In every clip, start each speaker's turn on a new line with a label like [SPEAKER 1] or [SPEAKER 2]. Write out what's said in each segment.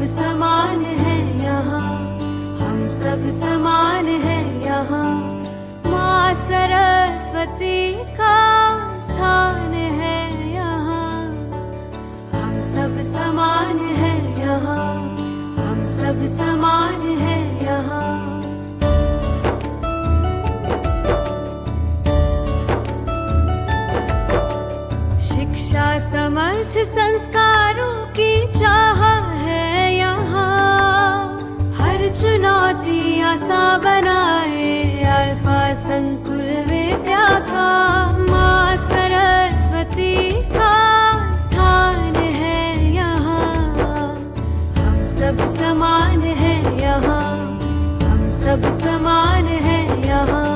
[SPEAKER 1] समान है यहाँ, हम सब समान है यहाँ। माँ सरस्वती का स्थान है यहाँ, हम सब समान है यहाँ, हम सब समान है यहाँ। शिक्षा समझ संस्कारों की चाह है यहाँ, हर चुनौती आसान बनाए अल्फा संकुल विद्या का। माँ सरस्वती का स्थान है यहाँ, हम सब समान है यहाँ, हम सब समान है यहाँ।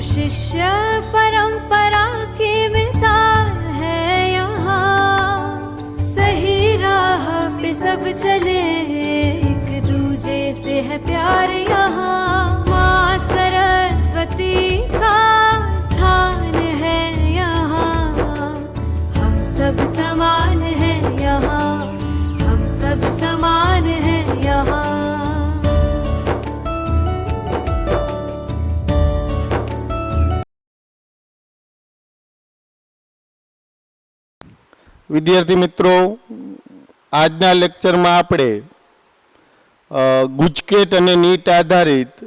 [SPEAKER 1] शिष्य परंपरा की मिसाल है यहाँ, सही राह पे सब चले एक दूजे से है प्यार यहाँ। माँ सरस्वती का स्थान है यहाँ, हम सब समान है यहाँ, हम सब समान है यहाँ।
[SPEAKER 2] विद्यार्थी मित्रों, आजना लेक्चर में आपणे गुजकेट अने नीट आधारित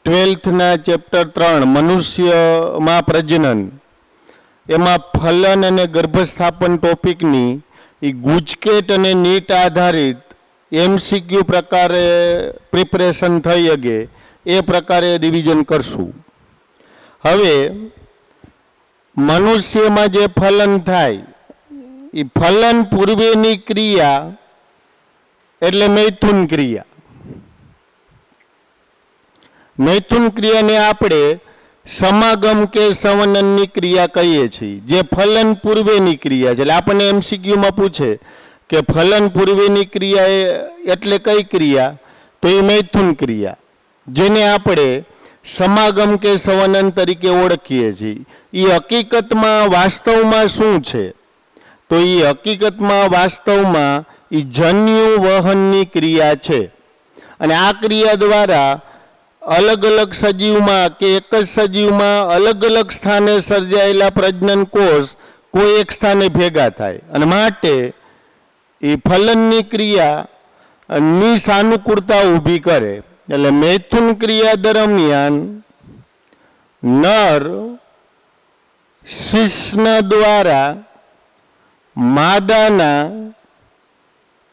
[SPEAKER 2] 12th ना चेप्टर 3 मनुष्य में प्रजनन एमां फलन अने गर्भस्थापन टॉपिकनी गुजकेट अने नीट आधारित MCQ प्रकारे प्रिपरेशन थई अगे ए प्रकारे रिविजन करशुं। हवे मनुष्य में जे फलन थाय ई फलन पूर्वेनी क्रिया एटले मैथुन क्रिया। मैथुन क्रिया ने आपणे समागम के संवनननी क्रिया कहीए छीए, जे फलन पूर्वेनी क्रिया छे। એટલે આપણને MCQ માં પૂછે કે ફલન પૂર્વેની ક્રિયા એટલે કઈ ક્રિયા, તો એ मैथुन क्रिया, જેને આપણે સમાગમ કે સંવનન તરીકે ઓળખીએ છીએ। એ હકીકતમાં વાસ્તવમાં શું છે, तो ये हकीकत में वास्तव में जन्यु वहननी क्रिया है। अने आ क्रिया द्वारा अलग अलग सजीव में के एक ज सजीव में अलग अलग स्थाने सर्जायेला प्रजनन कोष कोई एक स्थाने भेगा थाय अने माटे ए फलननी क्रिया नी सानुकूलता ऊभी करे। एटले मैथुन क्रिया दरमियान नर शिश्न द्वारा मादाना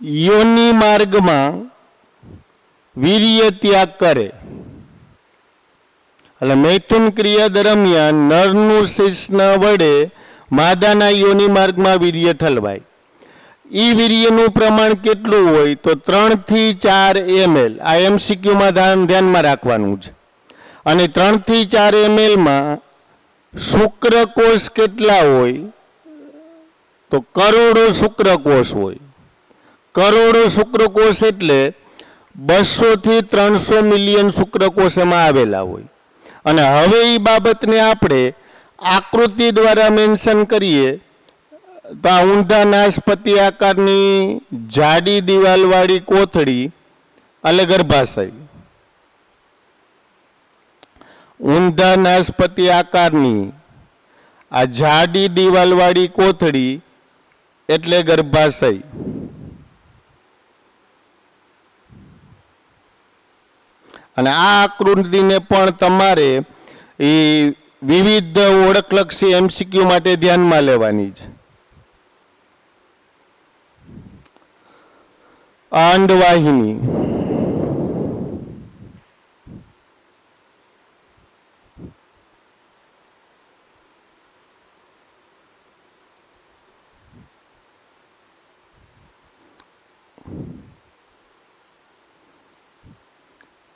[SPEAKER 2] योनि मार्ग में वीर्य त्याग करे। એટલે मैथुन क्रिया दरमियान नरनु शिश्न वडे मादाना योनि मार्ग में वीर्य ठलवाय। ई वीर्यनु प्रमाण केटलुं होय तो 3 થી 4 ml। आ MCQ में ध्यान में राखवानुं छे। अने 3 થી 4 ml में शुक्रकोष केटला होय तो करोड़ों शुक्रकोष होय। करोड़ों शुक्रकोष एटले 200 થી 300 मिलियन शुक्रकोष एमां आवेला होय। अने हवे ई बाबतने आपणे आकृति द्वारा मेन्शन करीए तो आ ऊंधा नासपति आकारनी जाडी दीवालवाળી कोथળી એટલે ગર્ભાશય। ऊंधा नासपति आकारनी आ जाडी दीवालवाળી कोथળી એટલે ગર્ભાશય। અને આ આકૃતિને પણ તમારે એ વિવિધ ઓળખલક્ષી MCQ માટે ધ્યાનમાં લેવાની છે। અંડવાહિની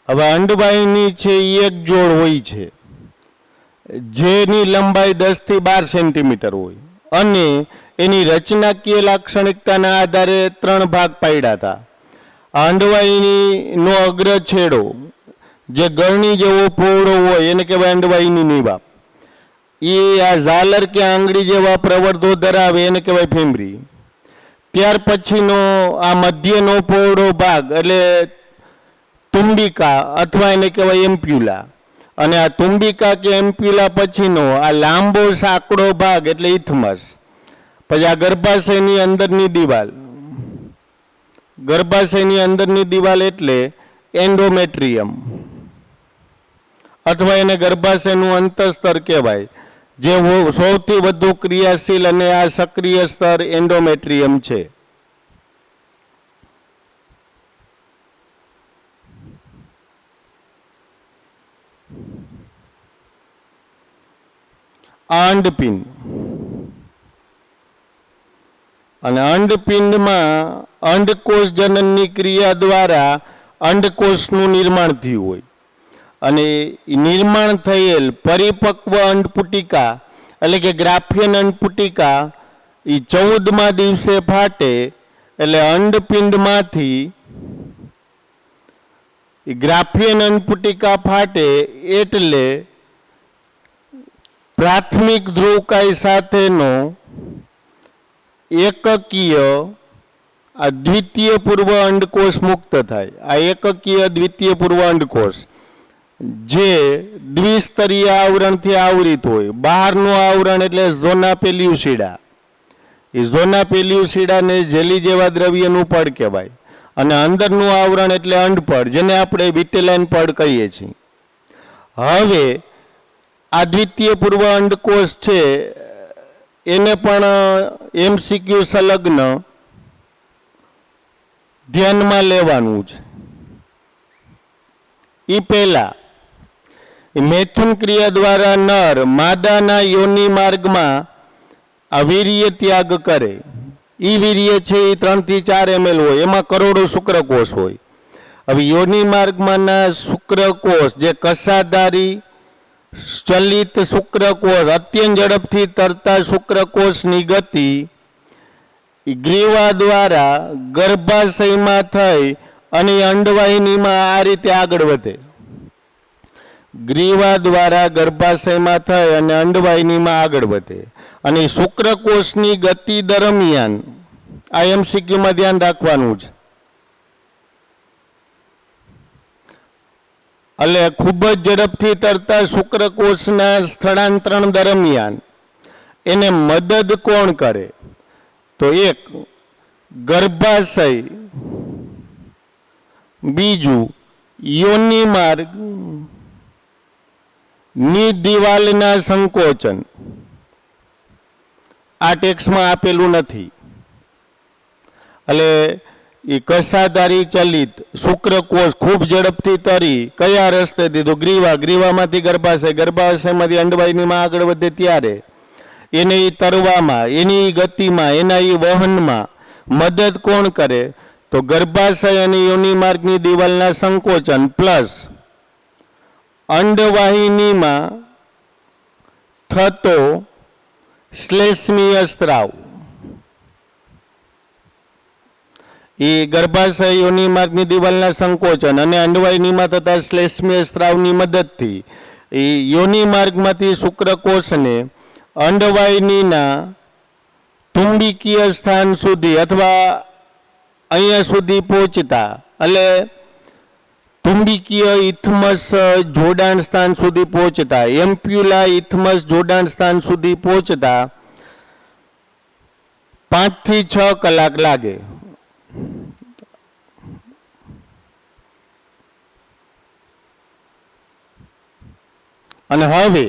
[SPEAKER 2] હવે અંડવાહિની છે એ એક જોડ હોય છે જેની લંબાઈ 10 થી 12 સેન્ટીમીટર હોય અને એની રચનાકીય લાક્ષણિકતાના આધારે 3 ભાગ પાડ્યા હતા। અંડવાહિનીનો અગ્ર છેડો જે ગરણી જેવો પહોળો હોય એને કહેવાય અંડવાહિની નિવાપ। એ આ ઝાલર કે આંગળી જેવા પ્રવર્ધો ધરાવે એને કહેવાય ફીમરી. ત્યાર પછીનો આ મધ્યનો પહોળો ભાગ એટલે તુંબિકા અથવા એને કહેવાય એમ્પ્યુલા. અને આ તુંબિકા કે એમ્પ્યુલા પછીનો આ લાંબો સાંકડો ભાગ એટલે ઇથમસ. પછી આ ગર્ભાશયની અંદરની દિવાલ, ગર્ભાશયની અંદરની દિવાલ એટલે એન્ડોમેટ્રિયમ અથવા એને ગર્ભાશયનું અંતઃસ્તર કહેવાય, જે સૌથી વધુ ક્રિયાશીલ અને આ સક્રિય સ્તર એન્ડોમેટ્રિયમ છે. અંડપિંડ અને અંડપિંડમાં અંડકોષ જનનની ક્રિયા દ્વારા અંડકોષનું નિર્માણ થયું હોય અને નિર્માણ થયેલ પરિપક્વ અંડપુટિકા એટલે કે ગ્રાફિયન અંડપુટિકા એ 14મા દિવસે ફાટે. એટલે અંડપિંડમાંથી ગ્રાફિયન અંડપુટિકા ફાટે એટલે પ્રાથમિક ધ્રુવકાય સાથેનો એકકીય આ દ્વિતીય પૂર્વ અંડકોષ મુક્ત થાય. આ એકકીય દ્વિતીય પૂર્વ અંડકોષ જે દ્વિસ્તરીય આવરણથી આવરિત હોય. બહારનું આવરણ એટલે ઝોના પેલ્યુસિડા, એ ઝોના પેલ્યુસિડાને જેલી જેવા દ્રવ્યનું પડ કહેવાય. અને અંદરનું આવરણ એટલે અંડપડ, જેને આપણે વિટેલાઇન પડ કહીએ છીએ. હવે આ દ્વિતીય પૂર્વ અંડકોષ છે એને પણ એમસીક્યુ સંલગ્ન ધ્યાનમાં લેવાનું છે. એ પહેલા મૈથુન ક્રિયા દ્વારા નર માદાના યોનિ માર્ગમાં આ વીર્ય ત્યાગ કરે. એ વીર્ય છે એ 3 થી 4 ml હોય, એમાં કરોડો શુક્રકોષ હોય. હવે યોનિ માર્ગમાંના શુક્રકોષ જે કસાધારી ચલિત શુક્રકોષ, અત્યંત ઝડપથી તરતા શુક્રકોષની ગતિ ગ્રીવા દ્વારા ગર્ભાશયમાં થઈ અને અંડવાહિનીમાં આ રીતે આગળ વધે. ગ્રીવા દ્વારા ગર્ભાશયમાં થઈ અને અંડવાહિનીમાં આગળ વધે. અને શુક્રકોષની ગતિ દરમિયાન આ એમસીક્યુમાં ધ્યાન રાખવાનું છે. એટલે ખૂબ જ ઝડપથી તરતા શુક્રકોષના સ્થળાંતરણ દરમિયાન એને મદદ કોણ કરે? તો એક ગર્ભાશય, બીજું યોનિ માર્ગ ની દિવાલના સંકોચન. આ ટેક્સમાં આપેલું નથી. એટલે એ કસાધારી ચલિત શુક્રકોષ ખૂબ ઝડપથી તરી કયા રસ્તે દીધું? ગ્રીવામાંથી ગર્ભાશય, ગર્ભાશયમાંથી અંડવાહિનીમાં આગળ વધે ત્યારે એને એ તરવામાં, એની ગતિમાં, એના એ વહનમાં મદદ કોણ કરે? તો ગર્ભાશય અને યોનિ માર્ગની દિવાલના સંકોચન પ્લસ અંડવાહિનીમાં થતો શ્લેષ્મીય સ્ત્રાવ. એ ગર્ભાશય યોનિ માર્ગની દિવાલના સંકોચન અને અંડવાહિનીમાં થતા શ્લેષ્મીય સ્ત્રાવની મદદથી એ યોનિ માર્ગમાંથી શુક્રકોષને અંડવાહિનીના તુંબિકીય સ્થાન સુધી અથવા અહીંયા સુધી પહોંચતા, એટલે તુંબિકીય ઇથમસ જોડાણ સ્થાન સુધી પહોંચતા, એમ્પ્યુલા ઇથમસ જોડાણ સ્થાન સુધી પહોંચતા 5 થી 6 કલાક લાગે. અને હવે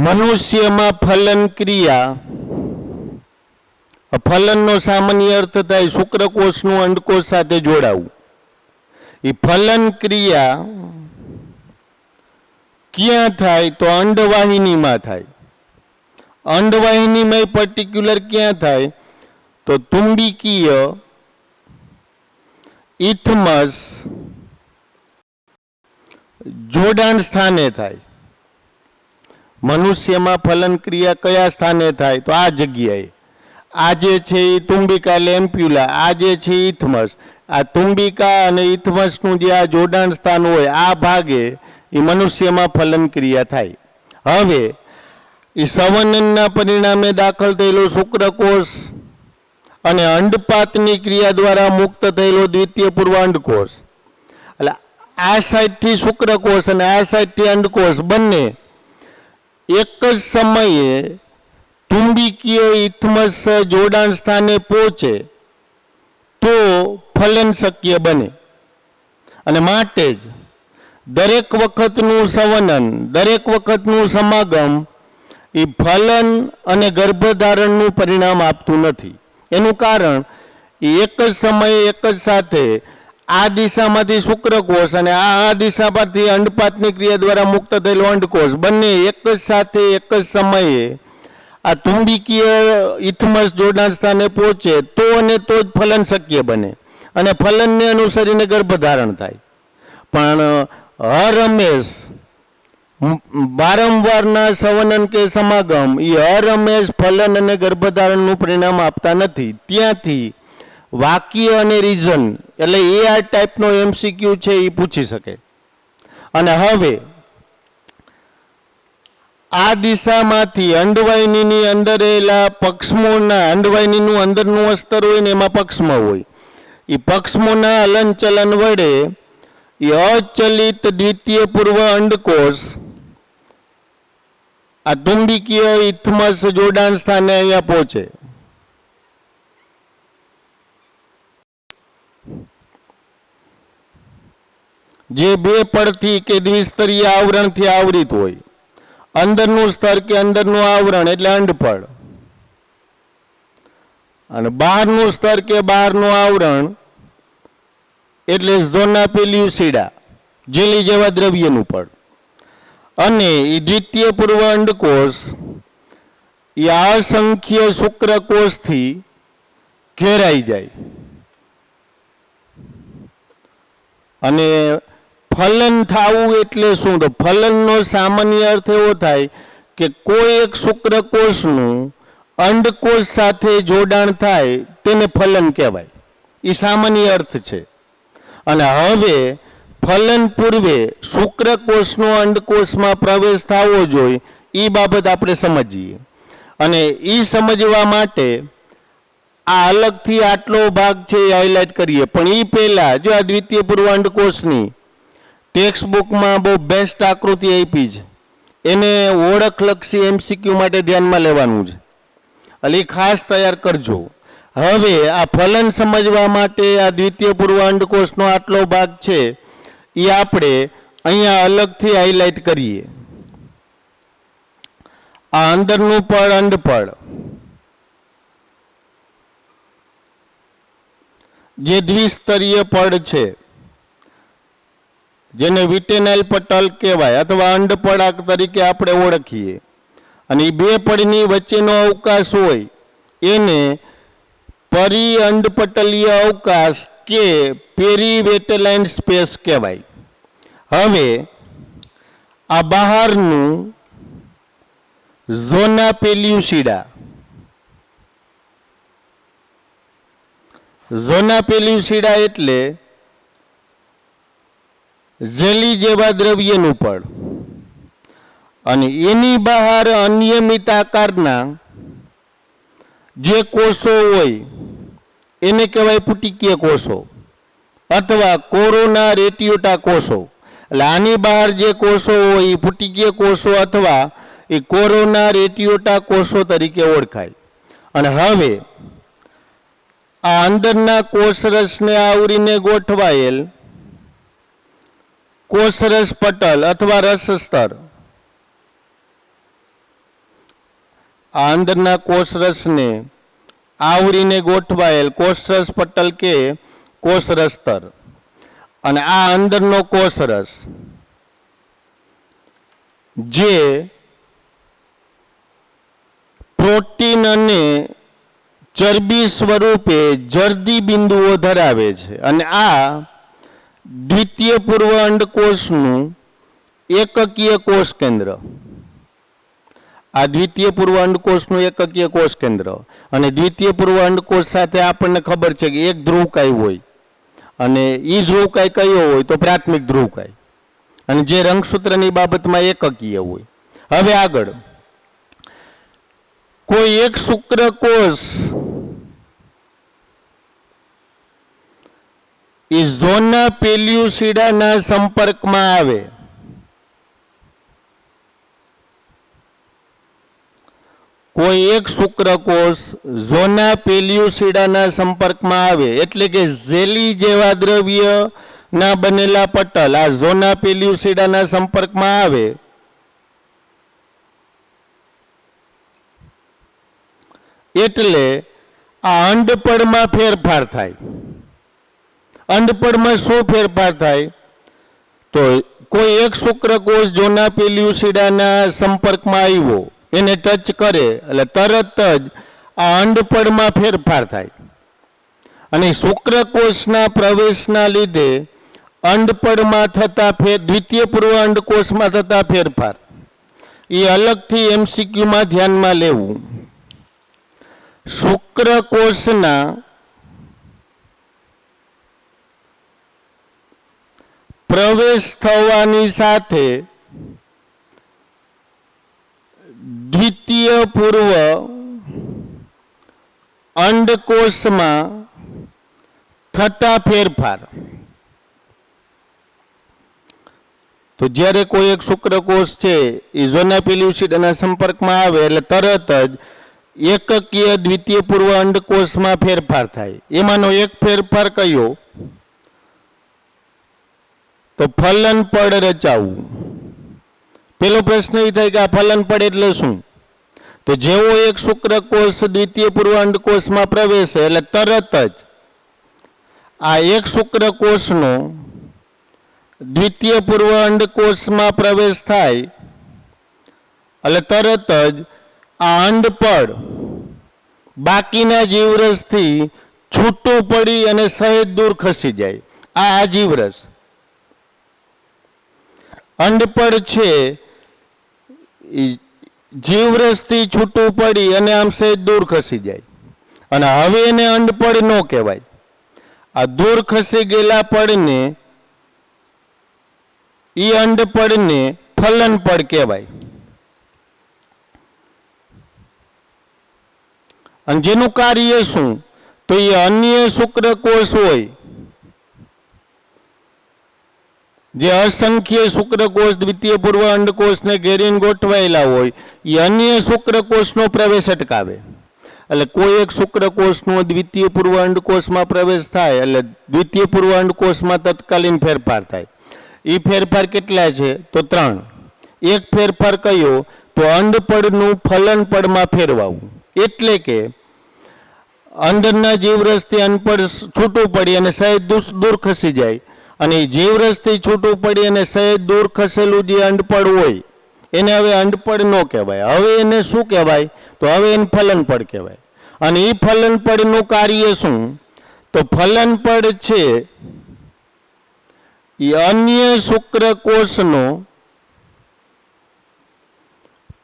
[SPEAKER 2] મનુષ્યમાં ફલન ક્રિયા, ફલનનો સામાન્ય અર્થ થાય શુક્રકોષનું અંડકોષ સાથે જોડાવું. એ ફલન ક્રિયા ક્યાં થાય? તો અંડવાહિનીમાં થાય. અંડવાહિનીમાં પર્ટિક્યુલર ક્યાં થાય? તો તુંબિકીય ઇથમસ જોડાણ સ્થાને થાય. મનુષ્યમાં ફલન ક્રિયા કયા સ્થાને થાય? તો આ જગ્યાએ. આ જે છે એ તુંબિકા એટલે એમ્પ્યુલા, આ જે છે ઇથમસ. આ તુંબિકા અને ઇથમસનું જે આ જોડાણ સ્થાન હોય આ ભાગે એ મનુષ્યમાં ફલન ક્રિયા થાય. હવે એ સંવનનના પરિણામે દાખલ થયેલો શુક્રકોષ અને અંડપાતની ક્રિયા દ્વારા મુક્ત થયેલો દ્વિતીય પૂર્વ અંડકોષ, એટલે આ સાઈડથી શુક્રકોષ અને આ સાઈડથી અંડકોષ બંને એક જ સમયે ચુંબકીય ઇથમસ જોડાણ સ્થાને પહોંચે તો ફલન શક્ય બને. અને માટે જ દરેક વખતનું સંવનન, દરેક વખતનું સમાગમ એ ફલન અને ગર્ભધારણનું પરિણામ આપતું નથી. એનું કારણ એક જ સમયે એક જ સાથે આ દિશામાંથી શુક્રકોષ અને આ દિશામાંથી અંડપાતની ક્રિયા દ્વારા મુક્ત થયેલો અંડકોષ બંને એક જ સાથે એક જ સમયે આ ચુંબકીય ઇથમસ જોડાણ સ્થાને પહોંચે તો અને તો જ ફલન શક્ય બને અને ફલનને અનુસરીને ગર્ભધારણ થાય. પણ હરહંમેશ વારંવારના સંવનન કે સમાગમ એ હરહંમેશ ફલન અને ગર્ભધારણનું પરિણામ આપતા નથી. ત્યાંથી વાક્ય અને રીઝન એટલે એ આ ટાઈપનો MCQ છે એ પૂછી શકે. અને હવે આ દિશામાંથી અંડવાહિનીની અંદર રહેલા પક્ષમોના, અંડવાહિનીનું અંદરનું અસ્તર હોય ને એમાં પક્ષમો હોય, એ પક્ષમોના હલનચલન વડે એ અચલિત દ્વિતીય પૂર્વ અંડકોષ આ ચુંબકીય ઇથમસ જોડાણ સ્થાને અહીંયા પહોંચે. જે બે પડથી કે દ્વિસ્તરીય આવરણથી આવરિત હોય. અંદરનું સ્તર કે અંદરનું આવરણ એટલે અંડપડ, અને બહારનું સ્તર કે બહારનું આવરણ એટલે ઝોના પેલ્યુસિડા, જેલી જેવા દ્રવ્યનું પડ. અને એ દ્વિતીય પૂર્વ અંડકોષ એ અસંખ્ય શુક્રકોષથી ઘેરાઈ જાય. અને ફલન થવું એટલે શું? તો ફલનનો સામાન્ય અર્થ એવો થાય કે કોઈ એક શુક્રકોષનું અંડકોષ સાથે જોડાણ થાય તેને ફલન કહેવાય. એ સામાન્ય અર્થ છે. અને હવે ફલન પૂર્વે શુક્રકોષનો અંડકોષમાં પ્રવેશ થવો જોઈએ એ બાબત આપણે સમજીએ. અને એ સમજવા માટે આ અલગથી આટલો ભાગ છે એ હાઇલાઇટ કરીએ. પણ એ પહેલા જો આ દ્વિતીય પૂર્વ અંડકોષની ટેક્સ્ટ બુકમાં બહુ બેસ્ટ આકૃતિ આપી છે, એને ઓળખલક્ષી MCQ માટે ધ્યાનમાં લેવાનું છે, એટલે એ ખાસ તૈયાર કરજો. હવે આ ફલન સમજવા માટે આ દ્વિતીય પૂર્વ અંડકોષનો આટલો ભાગ છે એ આપણે અહીંયા અલગથી હાઇલાઇટ કરીએ. આ અંદરનું પડ અંડપડ જે દ્વિસ્તરીય પડ છે, જેને વિટેનાઇલ પટલ કહેવાય અથવા અંડપડાક તરીકે આપણે ઓળખીએ. અને એ બે પડની વચ્ચેનો અવકાશ હોય એને પરિઅંડપટલીય અવકાશ કે પેરીવેટેલાઇન સ્પેસ કહેવાય. હવે આ બહારનું ઝોના પેલ્યુસિડા, ઝોના પેલ્યુસિડા એટલે જેલી જેવા દ્રવ્યનું પડ. અને એની બહાર અનિયમિત આકારના જે કોષો હોય એને કહેવાય પુટિકીય કોષો અથવા કોરોના રેટિયોટા કોષો. એટલે આની બહાર જે કોષો હોય એ પુટિકીય કોષો અથવા એ કોરોના રેટિયોટા કોષો તરીકે ઓળખાય. અને હવે આ અંદરના કોષરસને આવરીને ગોઠવાયેલ કોષરસ પટલ અથવા રસસ્તર, આ અંદરના કોષરસને આવરીને ગોઠવાયેલ કોષરસ પટલ કે કોષરસ સ્તર. અને આ અંદરનો કોષરસ જે પ્રોટીન અને ચરબી સ્વરૂપે જર્દી બિંદુઓ ધરાવે છે. અને આ દ્વિતીય પૂર્વ અંડકોષનું એકકીય કોષ કેન્દ્ર, આ દ્વિતીય પૂર્વ અંડકોષનું એકકીય કોષ કેન્દ્ર. અને દ્વિતીય પૂર્વ અંડકોષ સાથે આપણને ખબર છે કે એક ધ્રુવકાય હોય, અને એ ધ્રુવકાય કયો હોય તો પ્રાથમિક ધ્રુવકાય. અને જે રંગસૂત્રની બાબતમાં એકકીય હોય. હવે આગળ કોઈ એક શુક્રકોષ એ ઝોના પેલ્યુસિડાના સંપર્કમાં આવે, કોઈ એક શુક્રકોષ ઝોના પેલ્યુસિડાના સંપર્કમાં આવે એટલે કે ઝેલી જેવા દ્રવ્ય ના બનેલા પટલ આ ઝોના પેલ્યુસિડાના સંપર્કમાં આવે એટલે આ અંડપળમાં ફેરફાર થાય. અંડપળમાં શું ફેરફાર થાય? તો કોઈ એક શુક્રકોષ ઝોના પેલ્યુસિડાના સંપર્કમાં આવ્યો, એને ટચ કરે એટલે તરત જ આ અંડપળમાં ફેરફાર થાય. અને શુક્રકોષના પ્રવેશના લીધે અંડપળમાં થતા દ્વિતીય પૂર્વ અંડકોષમાં થતા ફેરફાર એ અલગથી એમસીક્યુમાં ધ્યાનમાં લેવું. શુક્રકોષના પ્રવેશ થવાની સાથે દ્વિતીય પૂર્વ અંડકોષમાં થતા ફેરફાર. તો જ્યારે કોઈ એક શુક્રકોષ છે એ ઝોના પેલ્યુસિડાના સંપર્કમાં આવે એટલે તરત જ એકકીય દ્વિતીય પૂર્વ અંડકોષમાં ફેરફાર થાય. એમાંનો એક ફેરફાર કયો? તો ફલન પડ રચાવવું. પેલો પ્રશ્ન એ થાય કે આ ફલન પડ એટલે શું? તો જેવો એક શુક્રકોષ દ્વિતીય પૂર્વ અંડકોષમાં પ્રવેશે એટલે તરત જ આ એક શુક્રકોષનો દ્વિતીય પૂર્વ અંડકોષમાં પ્રવેશ થાય એટલે તરત જ આ અંડપળ બાકીના જીવરસથી છૂટું પડી અને સહેજ દૂર ખસી જાય. આ જીવરસ અંડપળ છે જીવરસથી છૂટું પડી અને આમ સહેજ દૂર ખસી જાય. અને હવે એને અંડપળ ન કહેવાય. આ દૂર ખસી ગયેલા પડને એ અંડપળને ફલન પડ કહેવાય. અને જેનું કાર્ય શું? તો એ અન્ય શુક્રકોષ હોય, જે અસંખ્ય શુક્રકોષ દ્વિતીય પૂર્વ અંડકોષને ઘેરીને ગોઠવાયેલા હોય એ અન્ય શુક્રકોષનો પ્રવેશ અટકાવે. એટલે કોઈ એક શુક્રકોષનો દ્વિતીય પૂર્વ અંડકોષમાં પ્રવેશ થાય એટલે દ્વિતીય પૂર્વ અંડકોષમાં તત્કાલીન ફેરફાર થાય. એ ફેરફાર કેટલા છે? તો 3. એક ફેરફાર કયો? તો અંડપળનું ફલન પડમાં ફેરવાવું. એટલે કે અંદરના જીવરસથી અંડપળ છૂટું પડી અને સહેજ દૂર ખસી જાય. અને જીવરસથી છૂટું પડી અને સહેજ દૂર ખસેલું જે અંડપળ હોય એને હવે અંડપળ ન કહેવાય. હવે એને શું કહેવાય? તો હવે એને ફલન પડ કહેવાય. અને એ ફલન પડનું કાર્ય શું? તો ફલન પડ છે એ અન્ય શુક્રકોષનો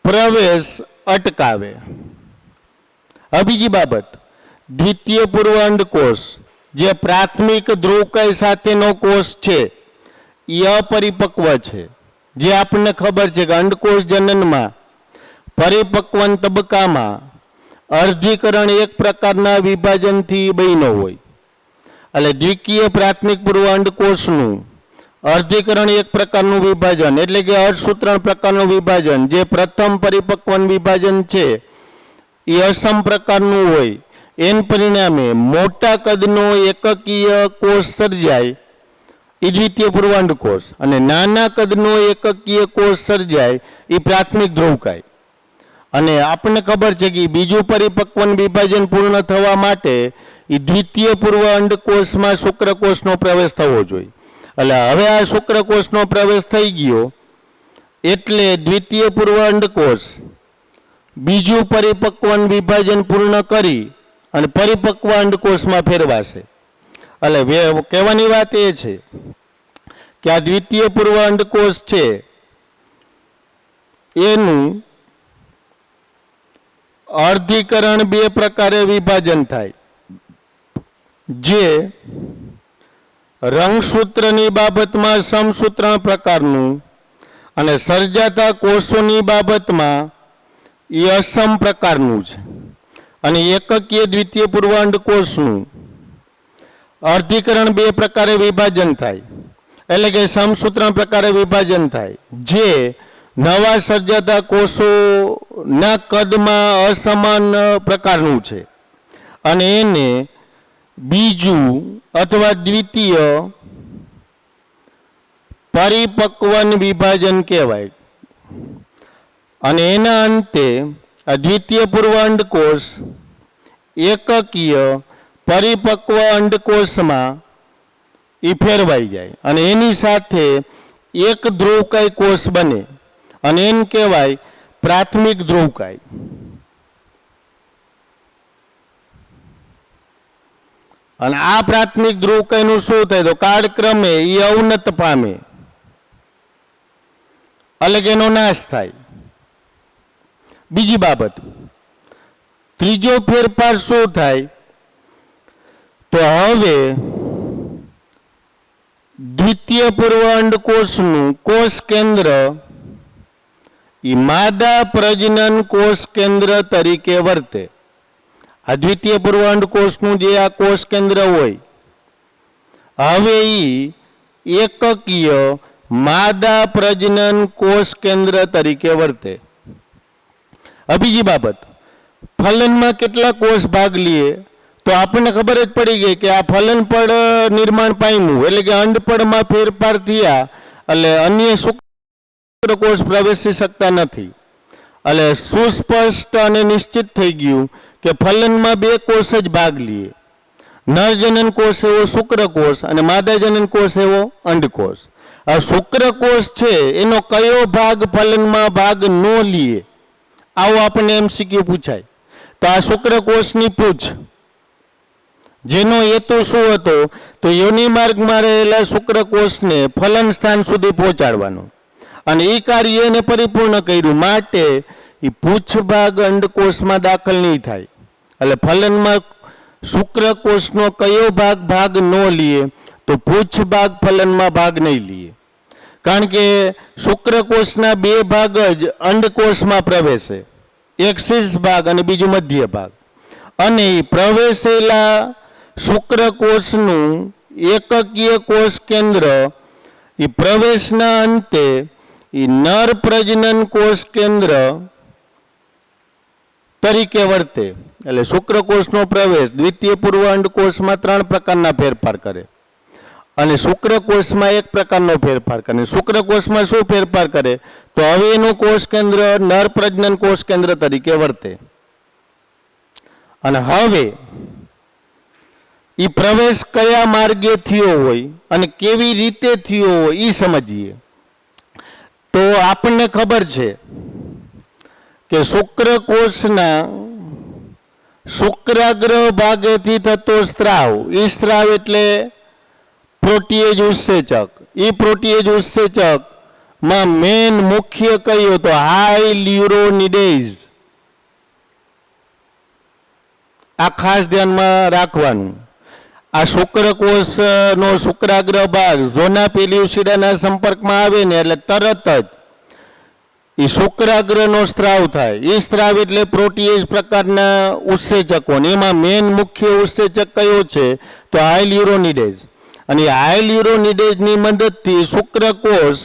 [SPEAKER 2] પ્રવેશ અટકાવે. હવે બીજી બાબત, દ્વિતીય પૂર્વ અંડકોષ જે પ્રાથમિક ધ્રુવકય સાથેનો કોષ છે એ અપરિપક્વ છે. જે આપણને ખબર છે કે અંડકોષ જનનમાં પરિપક્વન તબક્કામાં અર્ધીકરણ એક પ્રકારના વિભાજનથી બન્યો હોય. એટલે દ્વિકીય પ્રાથમિક પૂર્વ અંડકોષનું અર્ધીકરણ એક પ્રકારનું વિભાજન એટલે કે અર્ધસૂત્રણ પ્રકારનું વિભાજન, જે પ્રથમ પરિપક્વન વિભાજન છે એ અસમ પ્રકારનું હોય. એન પરિણામે મોટા કદનો એકકીય કોષ સર્જાય એ દ્વિતીય પૂર્વ અંડકોષ, અને નાના કદનો એકકીય કોષ સર્જાય એ પ્રાથમિક ધ્રુવકાય. અને આપણને ખબર છે કે બીજું પરિપક્વન વિભાજન પૂર્ણ થવા માટે એ દ્વિતીય પૂર્વ અંડકોષમાં શુક્રકોષનો પ્રવેશ થવો જોઈએ. એટલે હવે આ શુક્રકોષનો પ્રવેશ થઈ ગયો એટલે દ્વિતીય પૂર્વ અંડકોષ બીજું પરિપક્વન વિભાજન પૂર્ણ કરી અને પરિપક્વ અંડકોષમાં ફેરવાશે. એટલે કહેવાની વાત એ છે કે આ દ્વિતીય પૂર્વ અંડકોષ છે એનું અર્ધીકરણ બે પ્રકારે વિભાજન થાય. જે રંગસૂત્રની બાબતમાં સમસૂત્રણ પ્રકારનું અને સર્જાતા કોષોની બાબતમાં એ અસમ પ્રકારનું છે. અને એકકીય દ્વિતીય પૂર્વાંડકોષનું અર્ધીકરણ બે પ્રકારે વિભાજન થાય, એટલે કે સમસૂત્રણ પ્રકારે વિભાજન થાય, જે નવા સર્જાતા કોષોના કદમાં અસમાન પ્રકારનું છે અને એને બીજું અથવા દ્વિતીય પરિપક્વન વિભાજન કહેવાય. અને એના અંતે દ્વિતીય પૂર્વાંડકોષ એકકીય પરિપક્વ અંડકોષમાં એ ફેરવાઈ જાય અને એની સાથે એક ધ્રુવકાય કોષ બને અને એને કહેવાય પ્રાથમિક ધ્રુવકાય. અને આ પ્રાથમિક ધ્રુવકાયનું શું થાય તો કાળક્રમે એ અવનત પામે, એટલે એનો નાશ થાય. બીજી બાબત, ત્રીજો ફેરફાર શું થાય તો હવે દ્વિતીય પૂર્વાંડકોષનું કોષ કેન્દ્ર એ માદા પ્રજનન કોષ કેન્દ્ર તરીકે વર્તે. આ દ્વિતીય પૂર્વાંડકોષનું જે આ કોષ કેન્દ્ર હોય હવે એ એકકીય માદા પ્રજનન કોષ કેન્દ્ર તરીકે વર્તે. બીજી બાબત, ફલનમાં કેટલા કોષ ભાગ લે તો આપણને ખબર જ પડી ગઈ કે આ ફલનપળ નિર્માણ પામ્યું, એટલે કે અંડપળમાં ફેરફાર થયા એટલે અન્ય શુક્રકોષ પ્રવેશી શકતા નથી. એટલે સુસ્પષ્ટ અને નિશ્ચિત થઈ ગયું કે ફલનમાં બે કોષ જ ભાગ લે, નરજનન કોષ એવો શુક્રકોષ અને માદાજનન કોષ એવો અંડકોષ. આ શુક્રકોષ છે એનો કયો ભાગ ફલનમાં ભાગ ન લે, આવો આપણને એમસીક્યુ પૂછાય. તો આ શુક્રકોષની પૂછ, જેનો હેતુ શું હતો તો યોનિ માર્ગમાં રહેલા શુક્રકોષને ફલન સ્થાન સુધી પહોંચાડવાનો, અને એ કાર્ય એને પરિપૂર્ણ કર્યું માટે એ પૂછ ભાગ અંડકોષમાં દાખલ નહીં થાય. એટલે ફલનમાં શુક્રકોષનો કયો ભાગ ન લે તો પૂછ ભાગ ફલનમાં ભાગ નહીં લે, કારણ કે શુક્રકોષના બે ભાગ જ અંડકોષમાં પ્રવેશે, એક શીર્ષ ભાગ અને બીજું મધ્ય ભાગ. અને એ પ્રવેશેલા શુક્રકોષનું એકકીય કોષ કેન્દ્ર એ પ્રવેશના અંતે એ નર પ્રજનન કોષ કેન્દ્ર તરીકે વર્તે. એટલે શુક્રકોષનો પ્રવેશ દ્વિતીય પૂર્વાંડકોષમાં ત્રણ પ્રકારના ફેરફાર કરે અને શુક્રકોષમાં એક પ્રકારનો ફેરફાર કરે. શુક્રકોષમાં શું ફેરફાર કરે તો હવે એનું કોષ કેન્દ્ર નર પ્રજનન કોષ કેન્દ્ર તરીકે વર્તે. અને હવે એ પ્રવેશ કયા માર્ગે થયો હોય અને કેવી રીતે થયો હોય એ સમજીએ. તો આપણને ખબર છે કે શુક્રકોષના શુક્રાગ્ર ભાગેથી થતો સ્ત્રાવ, એ સ્ત્રાવ એટલે પ્રોટીએજ ઉત્સેચક. એ પ્રોટીએજ ઉત્સેચક માં મેન મુખ્ય કયો તો હાયલ્યુરોનિડેઝ. આ ખાસ ધ્યાનમાં રાખવાનું. આ શુક્રકોષનો શુક્રાગ્ર ભાગ ઝોના પેલ્યુસિડાના સંપર્કમાં આવે ને એટલે તરત જ એ શુક્રાગ્રનો સ્ત્રાવ થાય. એ સ્ત્રાવ એટલે પ્રોટીએજ પ્રકારના ઉત્સેચકો, એમાં મેન મુખ્ય ઉત્સેચક કયો છે તો હાયલ્યુરોનિડેઝ. અને હાયલ્યુરોનિડેઝની મદદથી શુક્રકોષ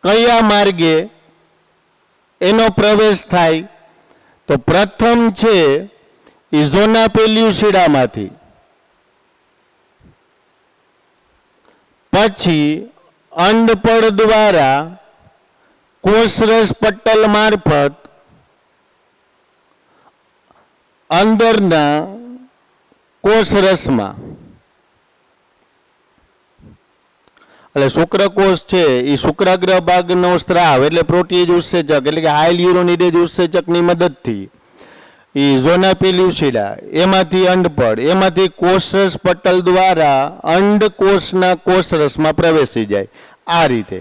[SPEAKER 2] કયા માર્ગે એનો પ્રવેશ થાય તો પ્રથમ છે એ ઝોના પેલ્યુસિડામાંથી, પછી અંડપળ દ્વારા કોષરસ પટલ મારફત અંદરના કોષરસમાં. એટલે શુક્રકોષ છે એ શુક્રાગ્ર ભાગનો સ્ત્રાવ એટલે પ્રોટીએજ ઉત્સેચક એટલે કે હાયલ્યુરોનિડેઝ ઉત્સેચકની મદદથી એ ઝોના પેલ્યુસિડા, એમાંથી અંડપળ, એમાંથી કોષરસ પટલ દ્વારા અંડકોષના કોષરસમાં પ્રવેશી જાય આ રીતે.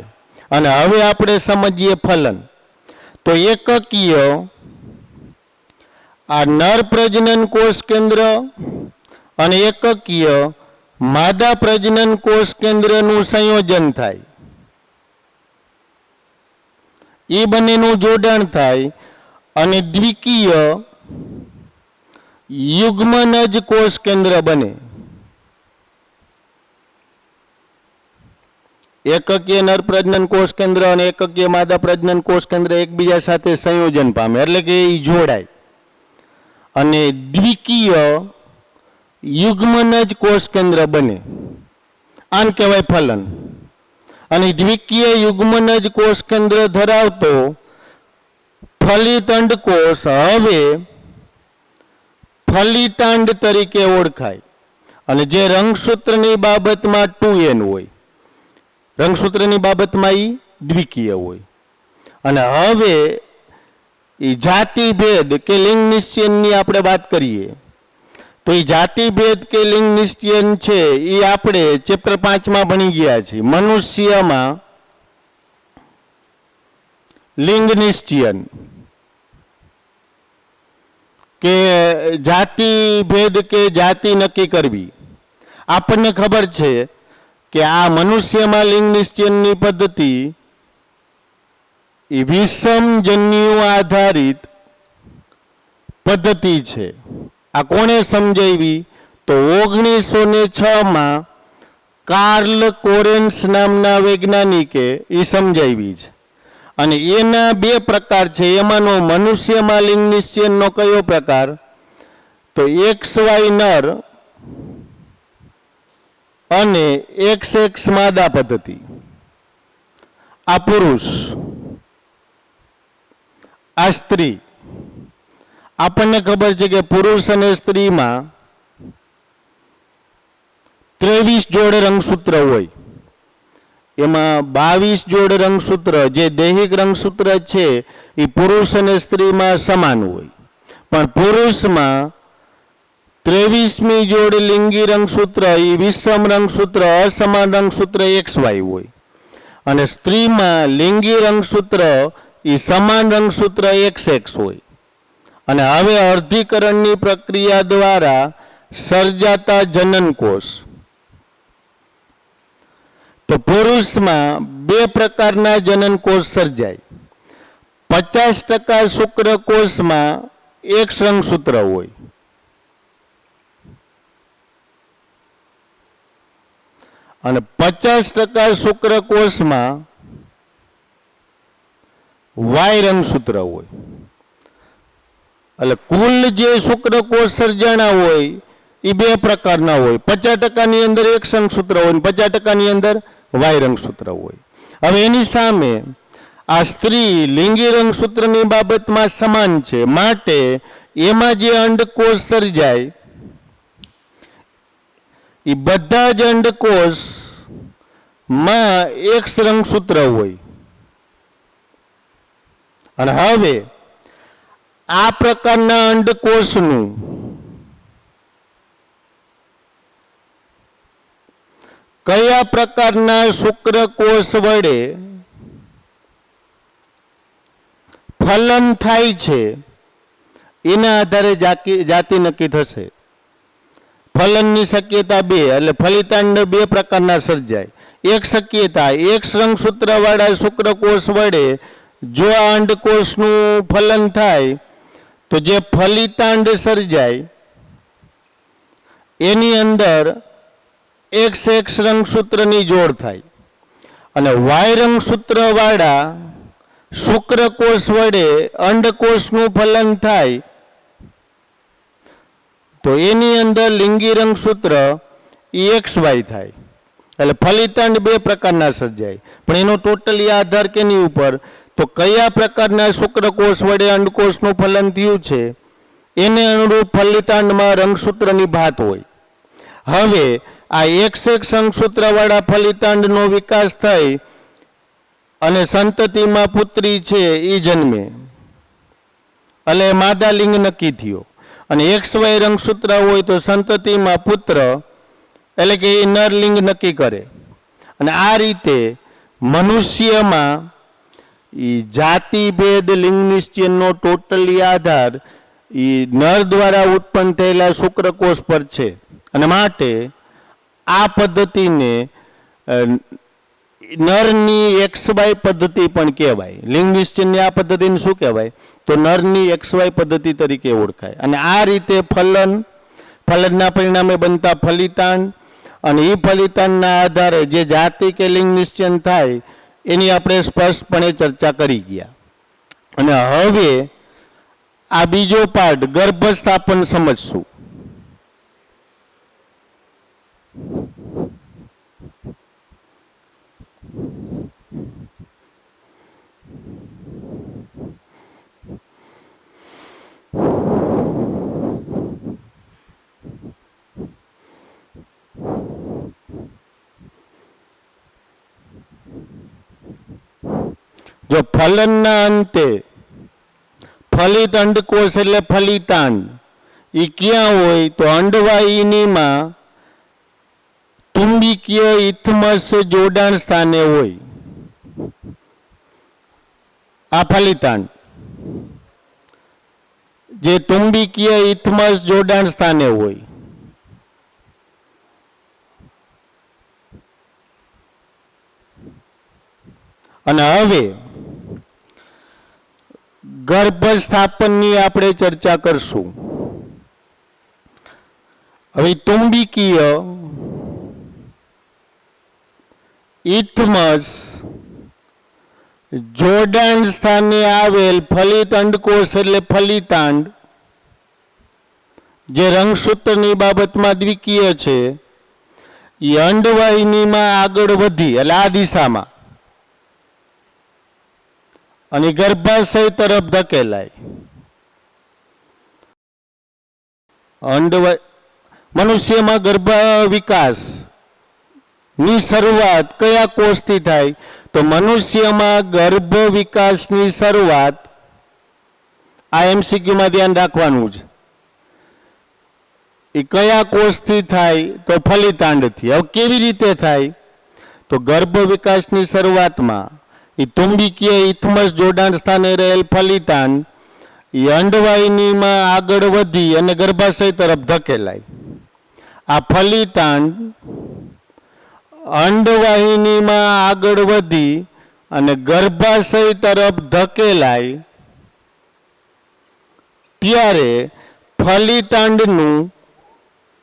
[SPEAKER 2] અને હવે આપણે સમજીએ ફલન. તો એકકીય આ નર પ્રજનન કોષ કેન્દ્ર અને એકકીય માદા પ્રજનન કોષ કેન્દ્રનું સંયોજન થાય, એ બંનેનું જોડાણ થાય અને દ્વિકીય યુગ્મનજ કોષ કેન્દ્ર બને. એકકીય નર પ્રજનન કોષ કેન્દ્ર અને એકકીય માદા પ્રજનન કોષ કેન્દ્ર એકબીજા સાથે સંયોજન પામે એટલે કે એ જોડાય અને દ્વિકીય યુગ્મનજ કોષ કેન્દ્ર બને. આને કહેવાય ફલન. અને દ્વિકીય યુગ્મનજ કોષ કેન્દ્ર ધરાવતો ફલિત અંડકોષ હવે ફલિતાંડ તરીકે ઓળખાય. અને જે રંગસૂત્રની બાબતમાં 2n હોય, રંગસૂત્રની બાબતમાં ઈ દ્વિકીય હોય. અને હવે એ જાતિ ભેદ કે લિંગ નિશ્ચયનની આપણે વાત કરીએ તો એ જાતિ ભેદ કે લિંગ નિશ્ચયન છે એ આપણે ચેપ્ટર 5 માં ભણી ગયા છીએ. મનુષ્યમાં લિંગ નિશ્ચયન કે જાતિ ભેદ કે જાતિ નક્કી કરવી. આપણને ખબર છે કે આ મનુષ્યમાં લિંગ નિશ્ચયનની પદ્ધતિ એ વિષમજન્યુ આધારિત પદ્ધતિ છે. આ કોણે સમજાવી? તો 1906 માં કાર્લ કોરેન્સ નામના વૈજ્ઞાનિકે એ સમજાવી છે. અને એના 2 પ્રકાર છે. એમાંનો મનુષ્યમાં લિંગ નિશ્ચયનનો કયો પ્રકાર? તો XY નર અને XX માદા પદ્ધતિ. આ પુરુષ, આ સ્ત્રી. આપણને ખબર છે કે પુરુષ અને સ્ત્રીમાં 23 જોડ રંગસૂત્ર હોય. એમાં 22 જોડ રંગસૂત્ર જે દૈહિક રંગસૂત્ર છે એ પુરુષ અને સ્ત્રીમાં સમાન હોય, પણ પુરુષમાં 23મી જોડ લિંગી રંગસૂત્ર એ વિષમ રંગસૂત્ર અસમાન રંગસૂત્ર XY હોય અને સ્ત્રીમાં લિંગી રંગસૂત્ર એ સમાન રંગસૂત્ર XX હોય. અને હવે અર્ધીકરણની પ્રક્રિયા દ્વારા સર્જાતા જનનકોષ. તો પુરુષમાં 2 પ્રકારના જનનકોષ સર્જાય. 50% શુક્રકોષમાં X રંગસૂત્ર હોય અને 50% શુક્રકોષમાં Y રંગસૂત્ર હોય. એટલે કુલ જે શુક્રકોષ સર્જાણા હોય એ 2 પ્રકારના હોય. 50% ની અંદર X રંગસૂત્ર હોય અને 50% ની અંદર Y રંગસૂત્ર હોય. હવે એની સામે આ સ્ત્રી લિંગી રંગસૂત્રની બાબતમાં સમાન છે, માટે એમાં જે અંડકોષ સર્જાય એ બધા જ અંડકોષમાં X રંગસૂત્ર હોય. અને હવે આ પ્રકારના અંડકોષનું કયા પ્રકારના શુક્રકોષ વડે ફલન થાય છે એના આધારે જાતિ નક્કી થશે. ફલનની શક્યતા 2 એટલે ફલિતાંડ 2 પ્રકારના સર્જાય. એક શક્યતા X રંગસૂત્ર વાળા શુક્રકોષ વડે જો આ અંડકોષનું ફલન થાય તો જે ફલિતાંડ સર્જાય એની અંદર XX રંગસૂત્રની જોડ થાય અને Y રંગસૂત્ર વાળા શુક્રકોષ વડે અંડકોષનું ફલન થાય તો એની અંદર લિંગી રંગસૂત્ર XY થાય. એટલે ફલિતાંડ 2 પ્રકારના સર્જાય. પણ એનો ટોટલી આધાર કેની ઉપર? તો કયા પ્રકારના શુક્રકોષ વડે અંડકોષનું ફલન થયું છે એને અનુરૂપ ફલિતાંડમાં રંગસૂત્રની ભાત હોય. હવે આ XX રંગસૂત્રવાળા ફલિતાંડનો વિકાસ થઈ અને સંતતિમાં પુત્રી છે એ જન્મે એટલે માદા લિંગ નક્કી થયો. અને XY રંગસૂત્ર હોય તો સંતતિમાં પુત્ર એટલે કે એ નરલિંગ નક્કી કરે. અને આ રીતે મનુષ્યમાં જાતિ ભેદ લિંગ નિશ્ચયનો ટોટલી આધાર એ નર દ્વારા ઉત્પન્ન થયેલા શુક્રકોષ પર છે. અને માટે આ પદ્ધતિને નરની XY પદ્ધતિ પણ કહેવાય. લિંગ નિશ્ચયની આ પદ્ધતિને શું કહેવાય? તો નરની XY પદ્ધતિ તરીકે ઓળખાય. અને આ રીતે ફલનના પરિણામે બનતા ફલિતાંડ અને એ ફલિતાંડના આધારે જે જાતિ કે લિંગ નિશ્ચયન થાય એની આપણે સ્પષ્ટપણે ચર્ચા કરી ગયા. અને હવે આ બીજો પાર્ટ ગર્ભસ્થાપન સમજશું. જો ફલનના અંતે ફલિત અંડકોષ એટલે ફલિતાંડ એ ક્યાં હોય? તો અંડવાહિનીમાં તુંબકીય ઇથમસ જોડાણ સ્થાને હોય. આ ફલિતાંડ જે તુંબકીય ઇથમસ જોડાણ સ્થાને હોય. અને હવે ગર્ભસ્થાપનની આપણે ચર્ચા કરશું. હવે તુંબકીય ઇથમસ જોડાણ સ્થાને આવેલ ફલિત અંડકોષ એટલે ફલિતાંડ જે રંગસૂત્રની બાબતમાં દ્વિકીય છે એ અંડવાહિનીમાં આગળ વધી એટલે આ દિશામાં અને ગર્ભાશય તરફ ધકેલાય. મનુષ્યમાં ગર્ભ વિકાસ ની શરૂઆત કયા કોષથી થાય? તો મનુષ્યમાં ગર્ભ વિકાસની શરૂઆત આ MCQ માં ધ્યાન રાખવાનું છે. એ કયા કોષથી થાય? તો ફલિતાંડથી. હવે કેવી રીતે થાય? તો ગર્ભ વિકાસની શરૂઆતમાં એ તુંબકીય ઇથમસ જોડાણ સ્થાને રહેલ ફલિતાંડ એ અંડવાહિનીમાં આગળ વધી અને ગર્ભાશય તરફ ધકેલાય. આ ફલિતાંડ અંડવાહિનીમાં આગળ વધી અને ગર્ભાશય તરફ ધકેલાય ત્યારે ફલિતાંડનું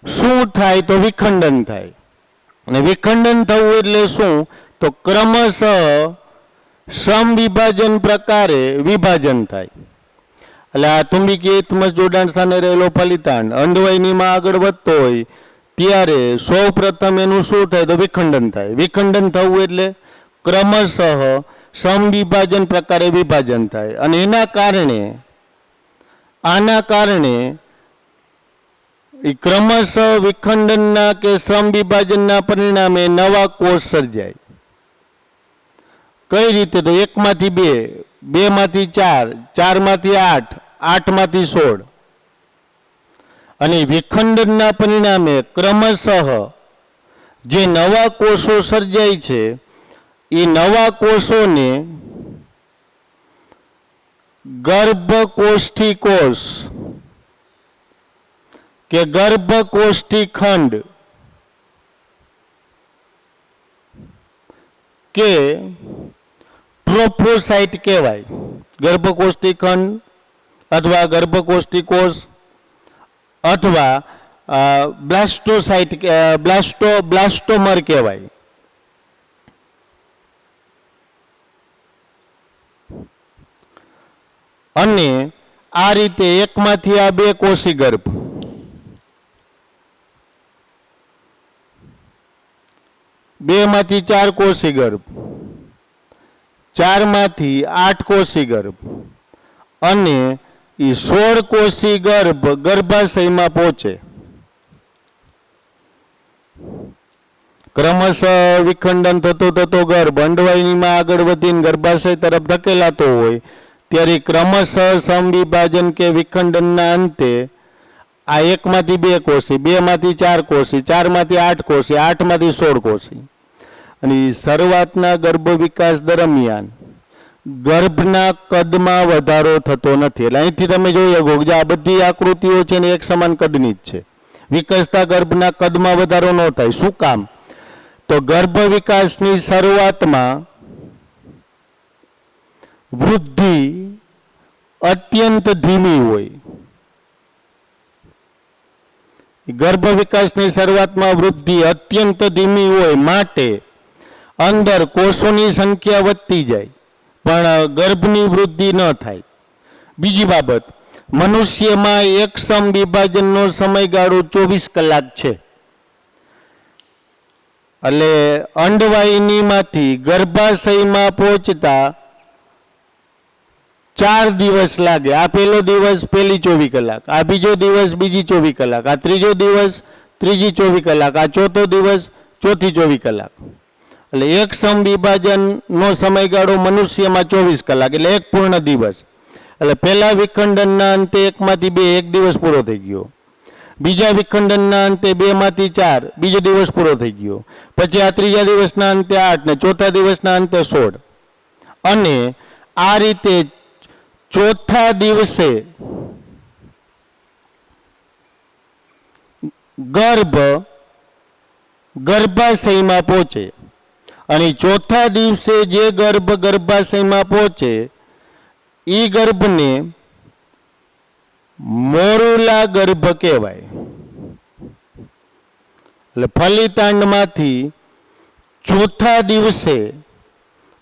[SPEAKER 2] શું થાય? તો વિખંડન થાય. અને વિખંડન થવું એટલે શું? તો ક્રમશઃ સમવિભાજન પ્રકારે વિભાજન થાય. એટલે આ તુંબકીય ઇથમસ જોડાણ સ્થાને રહેલો ફલિતાંડ અંડવાહિનીમાં આગળ વધતો હોય ત્યારે સૌ પ્રથમ એનું શું થાય? તો વિખંડન થાય. વિખંડન થવું એટલે ક્રમશઃ સમવિભાજન પ્રકારે વિભાજન થાય. અને આના કારણે ક્રમશઃ વિખંડનના કે સમવિભાજનના પરિણામે નવા કોષ સર્જાય. કઈ રીતે? તો 1 માંથી 2, 2 માંથી 4, 4 માંથી 8, 8 માંથી 16. અને વિખંડનના પરિણામે ક્રમશઃ જે નવા કોષો સર્જાય છે એ નવા કોષોને ગર્ભકોષ્ઠી કોષ કે ગર્ભકોષ્ઠી ખંડ કે ટ્રોફોસાઇટ કહેવાય. ગર્ભકોષ્ઠી ખંડ અથવા ગર્ભકોષ્ઠી કોષ અથવા બ્લાસ્ટોસાઇટ બ્લાસ્ટોમર કહેવાય. અને આ રીતે 1 માંથી આ 2 કોષી ગર્ભ, 2 માંથી 4 કોષી ગર્ભ, 4 માંથી 8 કોષી ગર્ભ અને 16 કોષી ગર્ભ ગર્ભાશયમાં પહોંચે. ક્રમશઃ વિખંડન થતો ગર્ભ અંડવાહિનીમાં આગળ વધીને ગર્ભાશય તરફ ધકેલાતો હોય ત્યારે ક્રમશઃ સમવિભાજન કે વિખંડનના અંતે આ 1 માંથી 2 કોષી, 2 માંથી 4 કોષી, 4 માંથી 8 કોષી, 8 માંથી 16 કોષી. અને શરૂઆતના ગર્ભ વિકાસ દરમિયાન ગર્ભના કદમાં વધારો થતો નથી. એટલે અહીંથી તમે જોઈ શકો કે આ બધી આકૃતિઓ છે ને એક સમાન કદની જ છે. વિકસતા ગર્ભના કદમાં વધારો ન થાય. શું કામ? તો ગર્ભ વિકાસની શરૂઆતમાં વૃદ્ધિ અત્યંત ધીમી હોય. ગર્ભ વિકાસની શરૂઆતમાં વૃદ્ધિ અત્યંત ધીમી હોય માટે અંદર કોષોની સંખ્યા વધતી જાય પણ ગર્ભની વૃદ્ધિ ન થાય. બીજી બાબત, મનુષ્યમાં એકસમ વિભાજનનો સમયગાળો 24 કલાક છે. એટલે અંડવાહિનીમાંથી ગર્ભાશયમાં પહોંચતા 4 દિવસ લાગે. આ પહેલો દિવસ પહેલી 24 કલાક, આ બીજો દિવસ બીજી 24 કલાક, આ ત્રીજો દિવસ ત્રીજી 24 કલાક, આ ચોથો દિવસ ચોથી 24 કલાક. એટલે એક સમ વિભાજનનો સમયગાળો મનુષ્યમાં 24 કલાક એટલે એક પૂર્ણ દિવસ. એટલે પહેલા વિખંડનના અંતે 1 માંથી 2 એક દિવસ પૂરો થઈ ગયો. બીજા વિખંડનના અંતે 2 માંથી 4 બીજો દિવસ પૂરો થઈ ગયો. પછી આ ત્રીજા દિવસના અંતે 8 ને ચોથા દિવસના અંતે 16. અને આ રીતે ચોથા દિવસે ગર્ભાશયમાં પહોંચે અને ચોથા દિવસે જે ગર્ભાશયમાં પહોંચે એ ગર્ભને મોરુલા ગર્ભ કહેવાય. એટલે ફલિતાંડમાંથી ચોથા દિવસે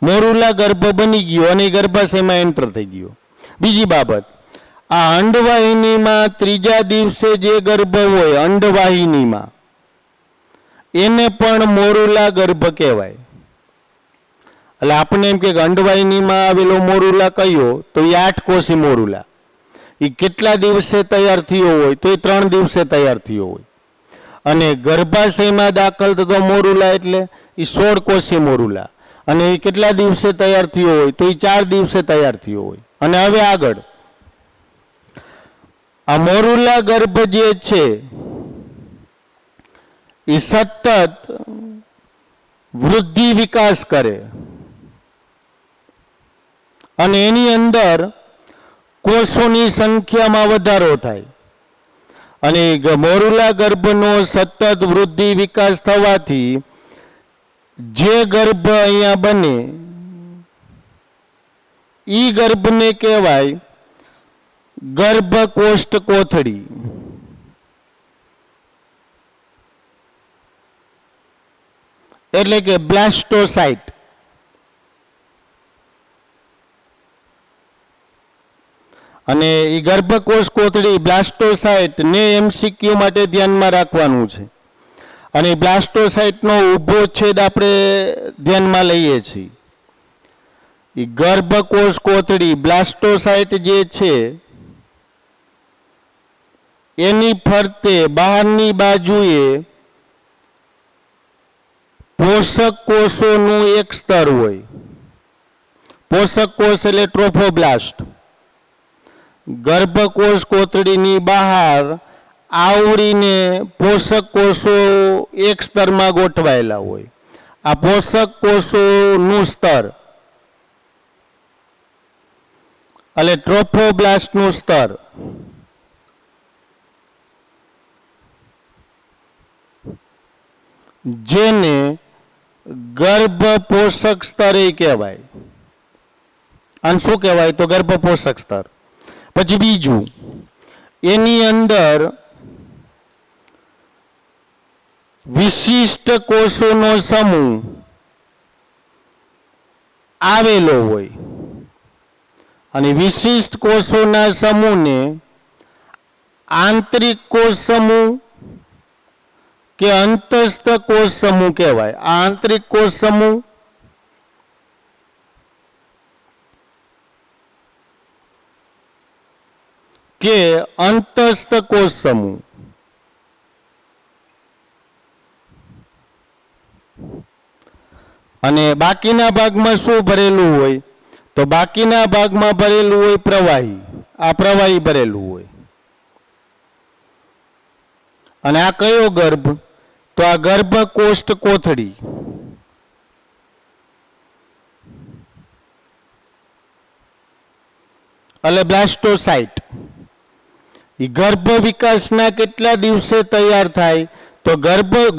[SPEAKER 2] મોરુલા ગર્ભ બની ગયો અને ગર્ભાશયમાં એન્ટર થઈ ગયો. બીજી બાબત, આ અંડવાહિનીમાં ત્રીજા દિવસે જે ગર્ભ હોય અંડવાહિનીમાં એને પણ મોરુલા ગર્ભ કહેવાય. એટલે આપણે એમ કે અંડવાહિનીમાં આવેલો મોરુલા કયો તો એ 8 કોષી મોરુલા. એ કેટલા દિવસે તૈયાર થયો હોય તો એ 3 દિવસે તૈયાર થયો હોય. અને ગર્ભાશયમાં દાખલ થતો મોરુલા એટલે એ 16 કોષી મોરુલા. અને એ કેટલા દિવસે તૈયાર થયો હોય તો એ 4 દિવસે તૈયાર થયો હોય. અને હવે આગળ આ મોરુલા ગર્ભ જે છે એ સતત વૃદ્ધિ વિકાસ કરે અને એની અંદર કોષોની સંખ્યામાં વધારો થાય. અને મોરુલા ગર્ભનો સતત વૃદ્ધિ વિકાસ થવાથી જે ગર્ભ અહીંયા બને ઈ ગર્ભને કહેવાય ગર્ભકોષ્ઠ કોથળી. એટલે કે બ્લાસ્ટોસાઇટ. અને એ ગર્ભકોષ કોથળી બ્લાસ્ટોસાઇટ ને એમસીક્યુ માટે ધ્યાનમાં રાખવાનું છે. અને બ્લાસ્ટોસાઇટનો ઊભો છેદ આપણે ધ્યાનમાં લઈએ છીએ. એ ગર્ભકોષ કોથળી બ્લાસ્ટોસાઇટ જે છે એની ફરતે બહારની બાજુએ પોષક કોષોનું એક સ્તર હોય. પોષક કોષ એટલે ટ્રોફોબ્લાસ્ટ. ગર્ભકોષ કોથળીની બહાર આવરીને પોષક કોષો એક સ્તરમાં ગોઠવાયેલા હોય. આ પોષક કોષોનું સ્તર એટલે ટ્રોફોબ્લાસ્ટનું સ્તર. જેને ગર્ભ પોષક સ્તર કહેવાય. અને શું કહેવાય તો ગર્ભ પોષક સ્તર. પછી બીજું, એની અંદર વિશિષ્ટ કોષોનો સમૂહ આવેલો હોય. અને વિશિષ્ટ કોષોના સમૂહને આંતરિક કોષ સમૂહ કે અંતસ્થ કોષ સમૂહ કહેવાય. આ આંતરિક કોષ સમૂહ કે અંતસ્થ કોષ સમૂહ. અને બાકીના ભાગમાં શું ભરેલું હોય તો બાકીના ભાગમાં ભરેલું હોય પ્રવાહી. આ પ્રવાહી ભરેલું હોય. અને આ કયો ગર્ભ તો આ ગર્ભકોષ્ઠ કોથળી. એટલે બ્લાસ્ટોસાઇટ. એ ગર્ભ વિકાસના કેટલા દિવસે તૈયાર થાય? તો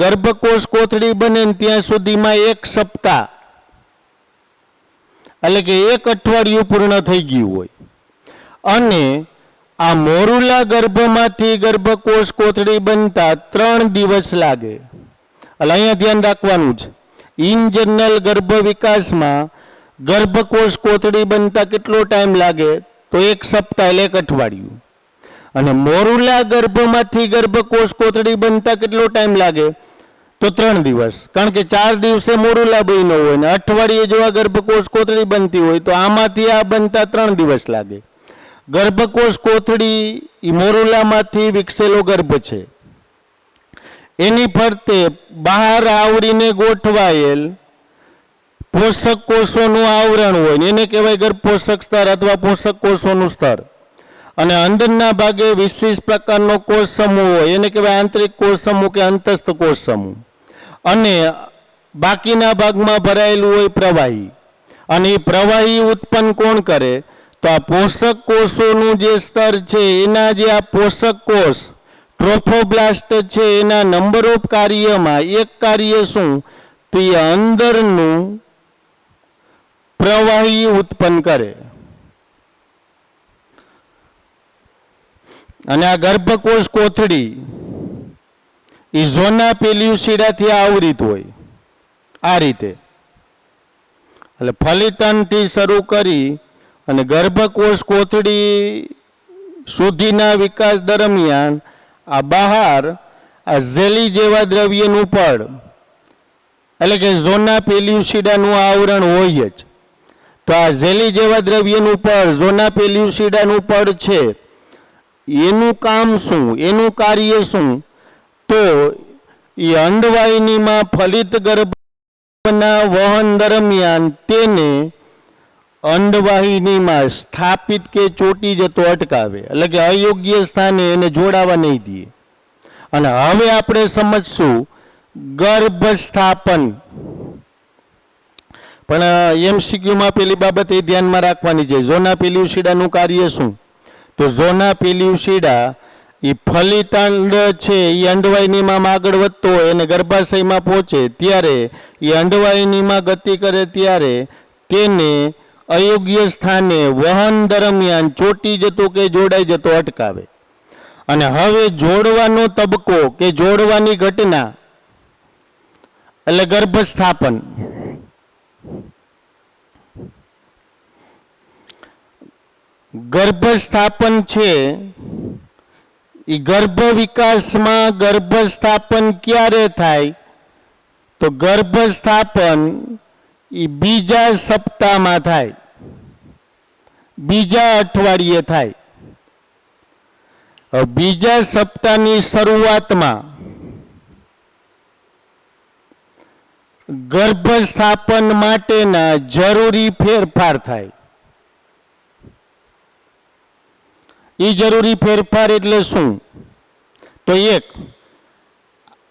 [SPEAKER 2] ગર્ભકોષ કોથળી બને ને ત્યાં સુધીમાં 1 સપ્તાહ એટલે કે 1 અઠવાડિયું પૂર્ણ થઈ ગયું હોય. અને આ મોરુલા ગર્ભમાંથી ગર્ભકોષ કોથળી બનતા 3 દિવસ લાગે. એટલે અહીંયા ધ્યાન રાખવાનું છે. ઇન જનરલ ગર્ભ વિકાસમાં ગર્ભકોષ કોથળી બનતા કેટલો ટાઈમ લાગે? તો 1 સપ્તાહ એટલે 1 અઠવાડિયું. અને મોરુલા ગર્ભમાંથી ગર્ભકોષ કોથળી બનતા કેટલો ટાઈમ લાગે? તો 3 દિવસ. કારણ કે 4 દિવસે મોરુલા બન્યો હોય ને અઠવાડિયે જેવા ગર્ભકોષ કોથળી બનતી હોય તો આમાંથી આ બનતા 3 દિવસ લાગે. ગર્ભકોષ કોથળી એ મોરુલામાંથી વિકસેલો ગર્ભ છે. એની ફરતે બહાર આવરીને ગોઠવાયેલ પોષક કોષોનું આવરણ હોય એને કહેવાય ગર્ભ પોષક સ્તર અથવા પોષક કોષોનું સ્તર. અને અંદરના ભાગે વિશિષ્ટ પ્રકારનો કોષ સમૂહ હોય એને કહેવાય આંતરિક કોષ સમૂહ કે અંતસ્થ કોષ સમૂહ. અને બાકીના ભાગમાં ભરાયેલું હોય પ્રવાહી. અને એ પ્રવાહી ઉત્પન્ન કોણ કરે? તો આ પોષક કોષોનું જે સ્તર છે એના જે આ પોષક કોષ ટ્રોફોબ્લાસ્ટ છે એના નંબર ઓફ કાર્યમાં એક કાર્ય શું? તો એ અંદરનું પ્રવાહી ઉત્પન્ન કરે. અને આ ગર્ભકોષ કોથળી એ ઝોના પેલ્યુસિડાથી આવૃત હોય આ રીતે. એટલે ફલિતાંડથી શરૂ કરી અને ગર્ભકોષ કોથળી સુધીના વિકાસ દરમિયાન આ બહાર આ ઝેલી જેવા દ્રવ્યનું પડ એટલે કે ઝોના પેલ્યુસિડાનું આવરણ હોય જ. તો આ ઝેલી જેવા દ્રવ્યનું પડ ઝોના પેલ્યુસિડાનું પડ છે એનું કામ શું? એનું કાર્ય શું? તો એ અંડવાહિનીમાં ફલિત ગર્ભના વહન દરમિયાન તેને અંડવાહિનીમાં સ્થાપિત કે ચોંટી જતો અટકાવે. એટલે કે અયોગ્ય સ્થાને એને જોડાવા નહીં દે. અને હવે આપણે સમજશું ગર્ભસ્થાપન. પણ એમસીક્યુમાં પેલી બાબત એ ધ્યાનમાં રાખવાની છે. ઝોના પેલ્યુસિડાનું કાર્ય શું? તો ઝોના પેલ્યુસિડા એ ફલિતાંડ છે એ અંડવાહિનીમાં આગળ વધતો હોય અને ગર્ભાશયમાં પહોંચે ત્યારે એ અંડવાહિનીમાં ગતિ કરે ત્યારે તેને અયોગ્ય સ્થાને વહન દરમિયાન ચોંટી જતો કે જોડાઈ જતો અટકાવે. અને હવે જોડવાનો તબક્કો કે જોડવાની ઘટના એટલે ગર્ભસ્થાપન. ગર્ભસ્થાપન છે એ ગર્ભ વિકાસમાં ગર્ભસ્થાપન ક્યારે થાય? તો ગર્ભસ્થાપન એ બીજા સપ્તાહમાં થાય, બીજા અઠવાડિયે થાય. બીજા સપ્તાહની શરૂઆતમાં ગર્ભસ્થાપન માટેના જરૂરી ફેરફાર થાય. એ જરૂરી ફેરફાર એટલે શું? તો એક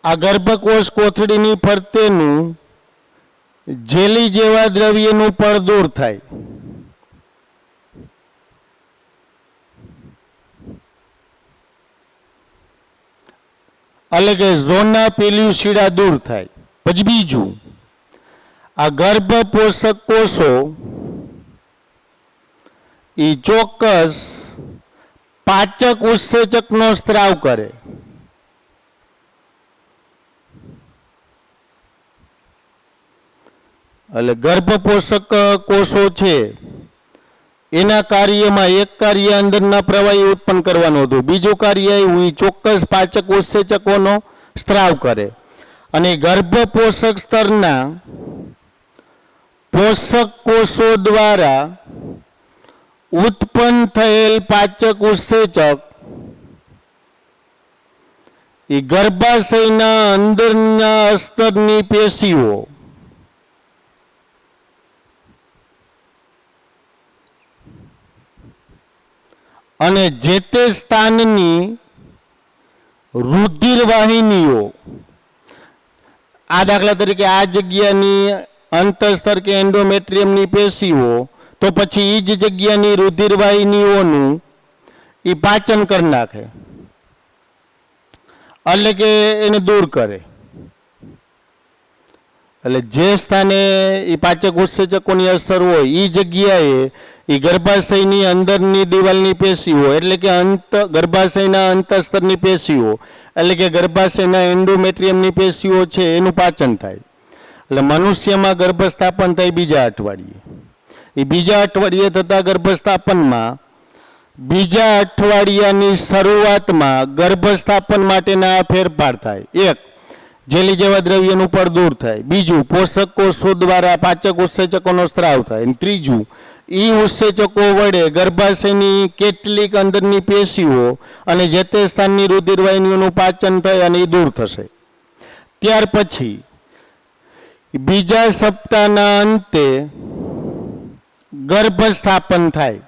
[SPEAKER 2] આ ગર્ભકોષ કોથળીની ફરતેનું જેલી જેવા દ્રવ્યનું પડ દૂર થાય. એટલે કે ઝોના પેલ્યુસિડા દૂર થાય. પછી બીજું આ ગર્ભ પોષક કોષો એ ચોક્કસ પાચક ઉત્સેચકનો સ્ત્રાવ કરે. એટલે ગર્ભ પોષક કોષો છે એના કાર્યમાં એક કાર્ય અંદરના પ્રવાહી ઉત્પન્ન કરવાનું હતું, બીજું કાર્ય એવું એ ચોક્કસ પાચક ઉત્સેચકોનો સ્ત્રાવ કરે. અને ગર્ભ પોષક સ્તરના પોષક કોષો દ્વારા ઉત્પન્ન થયેલ પાચક ઉત્સેચક એ ગર્ભાશયના અંદરના અસ્તરની પેશીઓ અને જે તે સ્થાનની રુધિર વાહિનીઓ, આ દાખલા તરીકે આ જગ્યાની અંતસ્તર કે એન્ડોમેટ્રિયમની પેશીઓ, તો પછી એ જ જગ્યાની રુધિર વાહિનીઓનું એ પાચન કરી નાખે, એટલે કે એને દૂર કરે. એટલે જે સ્થાને એ પાચક ઉત્સેચકોની અસર હોય એ જગ્યાએ એ ગર્ભાશયની અંદરની દિવાલની પેશીઓ એટલે કે ગર્ભાશયના અંતઃસ્તરની પેશીઓ એટલે કે ગર્ભાશયના એન્ડોમેટ્રિયમની પેશીઓ છે એનું પાચન થાય. એટલે મનુષ્યમાં ગર્ભસ્થાપન થાય બીજા અઠવાડિયે. એ બીજા અઠવાડિયે થતા ગર્ભસ્થાપનમાં બીજા અઠવાડિયાની શરૂઆતમાં ગર્ભસ્થાપન માટેના ફેરફાર થાય. એક, જેલી જેવા દ્રવ્યનું પડ દૂર થાય. બીજું, પોષક કોષો દ્વારા પાચક ઉત્સેચકોનો સ્ત્રાવ થાય. ત્રીજું, એ ઉત્સેચકો વડે ગર્ભાશયની કેટલીક અંદરની પેશીઓ અને જે તે સ્થાનની રુધિરવાહિનીઓનું પાચન થાય અને એ દૂર થશે. ત્યાર પછી બીજા સપ્તાહના અંતે ગર્ભસ્થાપન થાય.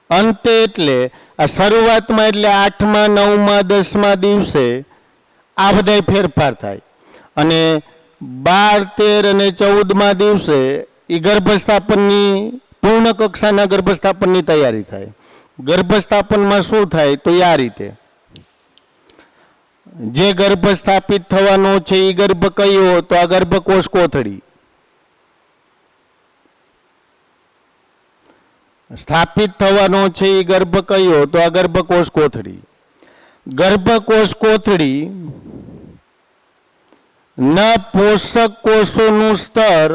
[SPEAKER 2] અંતે એટલે આ શરૂઆતમાં એટલે 8મા 9મા 10મા દિવસે આ બધા ફેરફાર થાય અને 12, 13 અને 14મા દિવસે એ ગર્ભસ્થાપનની પૂર્ણ કક્ષાના ગર્ભસ્થાપનની તૈયારી થાય. ગર્ભસ્થાપનમાં શું થાય તો આ રીતે, જે ગર્ભ સ્થાપિત થવાનો છે એ ગર્ભ કયો તો આ ગર્ભકોષ કોથળી. સ્થાપિત થવાનો છે એ ગર્ભ કયો તો આ ગર્ભકોષ કોથળી. ગર્ભકોષ કોથળી ના પોષક કોષોનું સ્તર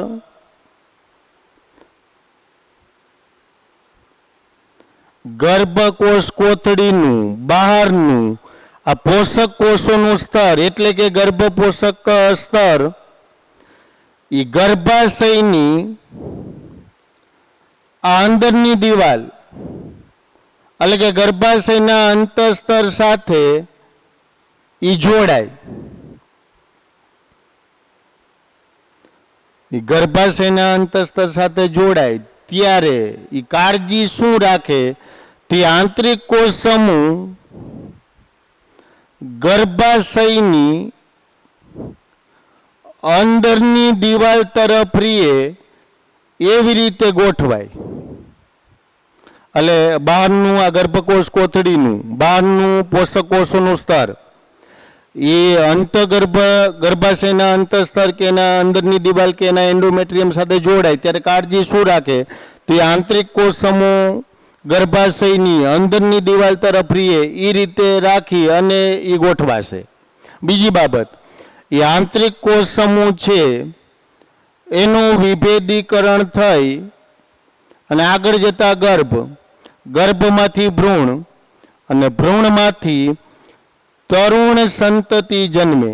[SPEAKER 2] ગર્ભકોષ કોથળીનું બહારનું આ પોષક કોષોનું સ્તર એટલે કે ગર્ભ પોષક સ્તર એ ગર્ભાશયની આ અંદરની દિવાલ એટલે કે ગર્ભાશયના અંતઃસ્તર સાથે એ જોડાય. ગર્ભાશયના અંતઃસ્તર સાથે જોડાય ત્યારે એ કાળજી શું રાખે તે આંતરિક કોષ સમૂહ ગર્ભાશયની અંદરની દિવાલ તરફ રીએ એવી રીતે ગોઠવાય. એટલે બહારનું આ ગર્ભકોષ કોથળીનું બહારનું પોષક કોષોનું સ્તર એ ગર્ભાશયના અંતઃસ્તર કે એના અંદરની દિવાલ કે એના એન્ડોમેટ્રિયમ સાથે જોડાય ત્યારે કાળજી શું રાખે તો એ આંતરિક કોષ સમૂહ ગર્ભાશયની અંદરની દિવાલ તરફ રીએ એ રીતે રાખી અને એ ગોઠવાશે. બીજી બાબત, એ આંતરિક કોષ સમૂહ છે એનું વિભેદીકરણ થઈ અને આગળ જતા ગર્ભમાંથી ભ્રૂણ અને ભ્રૂણમાંથી તરુણ સંતતિ જન્મે.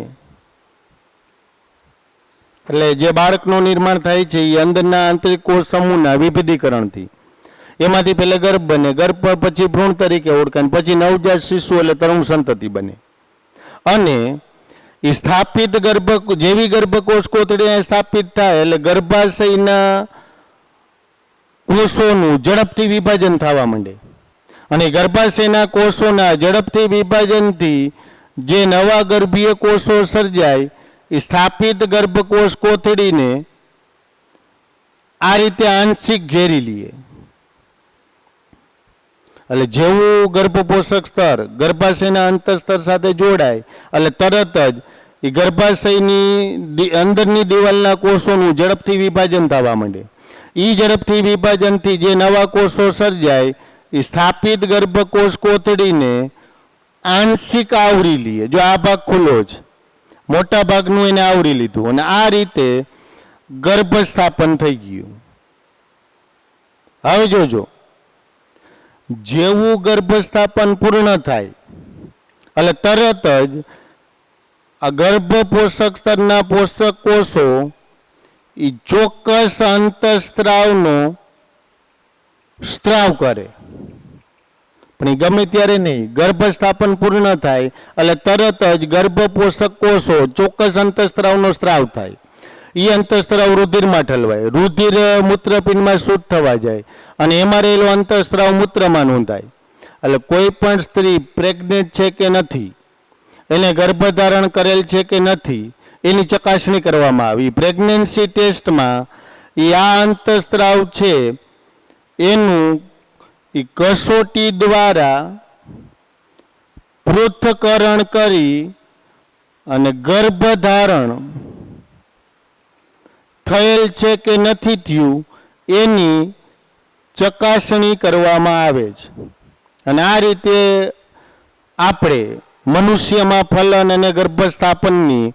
[SPEAKER 2] એટલે જે બાળકનું નિર્માણ થાય છે એ અંદરના આંતરિક કોષ સમૂહના વિભેદીકરણથી. એમાંથી પહેલા ગર્ભ બને, ગર્ભ પછી ભ્રૂણ તરીકે ઓળખાય, પછી નવજાત શિશુ એટલે તરુણ સંતતિ બને. અને એ સ્થાપિત જેવી ગર્ભકોષ કોથળી સ્થાપિત થાય એટલે ગર્ભાશયના કોષોનું ઝડપથી વિભાજન થવા માંડે અને ગર્ભાશયના કોષોના ઝડપથી વિભાજનથી જે નવા ગર્ભીય કોષો સર્જાય એ સ્થાપિત ગર્ભકોષ કોથળીને આ રીતે આંશિક ઘેરી લે. એટલે જેવું ગર્ભપોષક સ્તર ગર્ભાશયના અંતઃસ્તર સાથે જોડાય એટલે તરત જ એ ગર્ભાશયની અંદરની દિવાલના કોષોનું ઝડપથી વિભાજન થવા માંડે. એ ઝડપથી વિભાજનથી જે નવા કોષો સર્જાય એ સ્થાપિત ગર્ભકોષ કોથળીને આંશિક આવરી લે. જો આ ભાગ ખુલ્લો જ, મોટા ભાગનું એને આવરી લીધું અને આ રીતે ગર્ભસ્થાપન થઈ ગયું. હવે જોજો, જેવું ગર્ભસ્થાપન પૂર્ણ થાય એટલે તરત જ આ ગર્ભ પોષક સ્તરના પોષક કોષો એ ચોક્કસ અંતઃસ્ત્રાવનો સ્ત્રાવ કરે. પણ એ ગમે ત્યારે નહીં, ગર્ભસ્થાપન પૂર્ણ થાય એટલે તરત જ ગર્ભ પોષક કોષો ચોક્કસ અંતઃસ્ત્રાવનો સ્ત્રાવ થાય. એ અંતઃસ્ત્રાવ રુધિરમાં ઠલવાય, રુધિર મૂત્રપિંડમાં શુદ્ધ થવા જાય અને એમાં રહેલો અંતઃસ્ત્રાવ મૂત્રમાં નોંધાય. એટલે કોઈ પણ સ્ત્રી પ્રેગ્નેન્ટ છે કે નથી, એને ગર્ભધારણ કરેલ છે કે નથી એની ચકાસણી કરવામાં આવી. પ્રેગ્નન્સી ટેસ્ટમાં એ આ અંતઃસ્ત્રાવ છે એનું એ કસોટી દ્વારા પૃથ્થકરણ કરી અને ગર્ભધારણ થયેલ છે કે નથી થયું એની ચકાસણી કરવામાં આવે છે. અને આ રીતે આપણે મનુષ્યમાં ફલન અને ગર્ભસ્થાપનની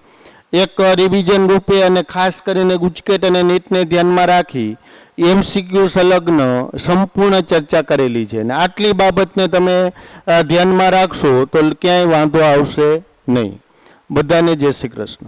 [SPEAKER 2] એક રિવિઝન રૂપે અને ખાસ કરીને ગુજકેટ અને નીટને ધ્યાનમાં રાખી એમસીક્યુ સંલગ્ન સંપૂર્ણ ચર્ચા કરેલી છે. અને આટલી બાબતને તમે ધ્યાનમાં રાખશો તો ક્યાંય વાંધો આવશે નહીં. બધાને જય શ્રી કૃષ્ણ.